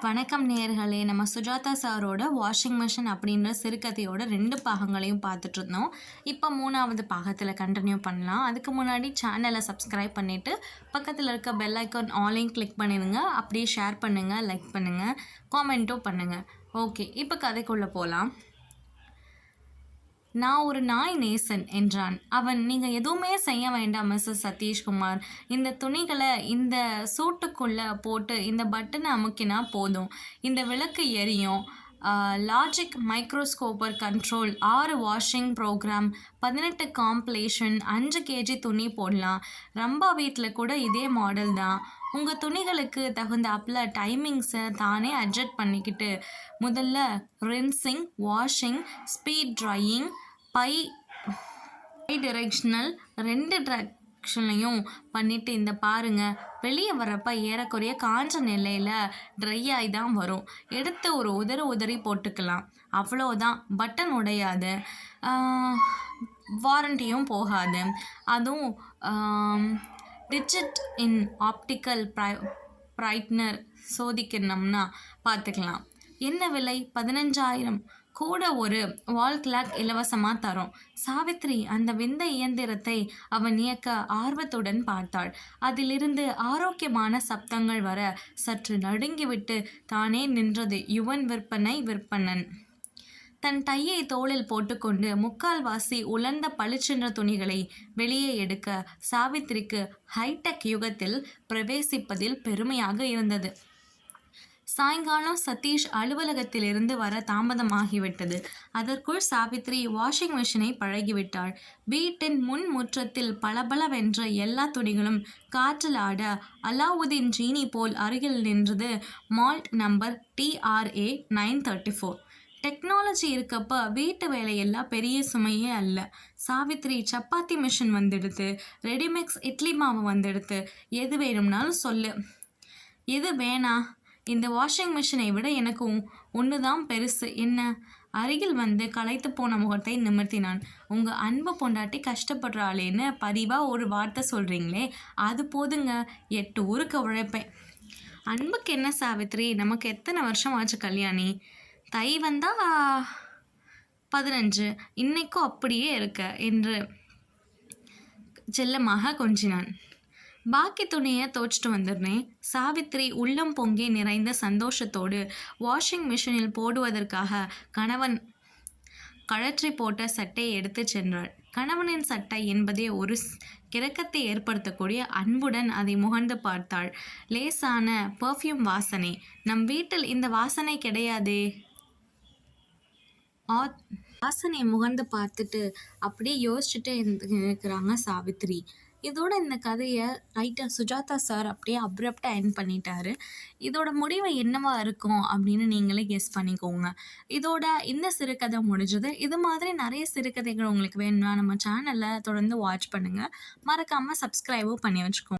வணக்கம் நேயர்களே. நம்ம சுஜாதா சாரோட வாஷிங் மிஷின் அப்படின்ற சிறுகதையோட 2 பாகங்களையும் பார்த்துட்டு இருந்தோம். இப்போ 3வது பாகத்தில் கண்டினியூ பண்ணலாம். அதுக்கு முன்னாடி சேனலை சப்ஸ்கிரைப் பண்ணிவிட்டு பக்கத்தில் இருக்க பெல் ஐக்கான் ஆலையும் கிளிக் பண்ணிடுங்க. அப்படியே ஷேர் பண்ணுங்கள், லைக் பண்ணுங்கள், காமெண்ட்டும் பண்ணுங்கள். ஓகே, இப்போ கதைக்குள்ளே போகலாம். நான் ஒரு நாய் நேசன் என்றான் அவன். நீங்கள் எதுவுமே செய்ய வேண்டாம் மிஸ்ஸஸ் சதீஷ்குமார். இந்த துணிகளை இந்த சூட்டுக்குள்ளே போட்டு இந்த பட்டனை அமுக்கினா போதும். இந்த விளக்கு எரியும். Logic microprocessor control, 6 washing programme, 18 காம்ப்ளேஷன், 5 kg துணி போடலாம். ரம்பா வீட்டில் கூட இதே மாடல் தான். உங்கள் துணிகளுக்கு தகுந்த அப்பில் டைமிங்ஸை தானே அட்ஜஸ்ட் பண்ணிக்கிட்டு முதல்ல rinsing, washing, speed drying, bidirectional 2 டிரெக்ஷன்லையும் பண்ணிவிட்டு இந்த பாருங்கள், வெளியே வரப்போ ஏறக்குறைய காஞ்ச நிலையில் ட்ரை ஆகி தான் வரும். எடுத்து ஒரு உதறி போட்டுக்கலாம். அவ்வளோதான். பட்டன் உடையாது, வாரண்டியும் போகாது. அதுவும் டிஜிட் இன் ஆப்டிக்கல் பிரைட்னர் சோதிக்கணும்னா பார்த்துக்கலாம். என்ன விலை? 15,000. கூட ஒரு வால் கிளாக் இலவசமாக தரும். சாவித்ரி அந்த விந்த இயந்திரத்தை அவன் இயக்க ஆர்வத்துடன் பார்த்தாள். அதிலிருந்து ஆரோக்கியமான சப்தங்கள் வர சற்று நடுங்கிவிட்டு தானே நின்றது யுவன் விற்பனன். தன் டையை தோளில் போட்டுக்கொண்டு முக்கால்வாசி உலர்ந்த பளிச்சென்ற துணிகளை வெளியே எடுக்க சாவித்திரிக்கு ஹைடெக் யுகத்தில் பிரவேசிப்பதில் பெருமையாக இருந்தது. சாயங்காலம் சதீஷ் அலுவலகத்திலிருந்து வர தாமதமாகிவிட்டது. அதற்குள் சாவித்ரி வாஷிங் மிஷினை பழகிவிட்டாள். வீட்டின் முன் முற்றத்தில் பளபளவென்ற எல்லா துணிகளும் காற்றில் ஆட அலாவுதீன் ஜீனி போல் அருகில் நின்றது மால்ட் நம்பர் TRA 934. டெக்னாலஜி இருக்கப்ப வீட்டு வேலையெல்லாம் பெரிய சுமையே அல்ல. சாவித்ரி சப்பாத்தி மிஷின் வந்துடுது, ரெடிமிக்ஸ் இட்லி மாவு வந்துடுது. எது வேணும்னாலும் சொல்லு. எது வேணா? இந்த வாஷிங் மிஷினை விட எனக்கு ஒன்று தான் பெருசு. என்ன? அருகில் வந்து களைத்து போன முகத்தை நிமிர்த்தினான். உங்கள் அன்பு பொண்டாட்டி கஷ்டப்படுறாளேன்னு பதிவாக ஒரு வார்த்தை சொல்கிறீங்களே, அது போதுங்க. 8 ஊருக்கு உழைப்பேன். அன்புக்கு என்ன சாவித்ரி? நமக்கு எத்தனை வருஷம் ஆச்சு கல்யாணி? தை வந்தால் 15. இன்னைக்கும் அப்படியே இருக்க என்று செல்லமாக கொஞ்சினான். பாக்கி துணியை துவைச்சிட்டு வந்துடுறேன். சாவித்ரி உள்ளம் பொங்கி நிறைந்த சந்தோஷத்தோடு வாஷிங் மிஷினில் போடுவதற்காக கணவன் கழற்றி போட்ட சட்டையை எடுத்து சென்றாள். கணவனின் சட்டை என்பதே ஒரு கிறக்கத்தை ஏற்படுத்தக்கூடிய அன்புடன் அதை முகர்ந்து பார்த்தாள். லேசான பர்ஃப்யூம் வாசனை. நம் வீட்டில் இந்த வாசனை கிடையாதே. வாசனையை முகர்ந்து பார்த்துட்டு அப்படியே யோசிச்சுட்டு இருக்கிறாங்க சாவித்ரி. இதோட இந்த கதையை ரைட்டர் சுஜாதா சார் அப்படியே அப்ரப்டாக எண்ட் பண்ணிட்டாரு. இதோட முடிவு என்னவா இருக்கும் அப்படின்னு நீங்களே கெஸ் பண்ணிக்கோங்க. இதோட இந்த சிறுகதை முடிஞ்சது. இது மாதிரி நிறைய சிறுகதைகள் உங்களுக்கு வேணும்னா நம்ம சேனலில் தொடர்ந்து வாட்ச் பண்ணுங்கள். மறக்காமல் சப்ஸ்கிரைபும் பண்ணி வச்சுக்கோங்க.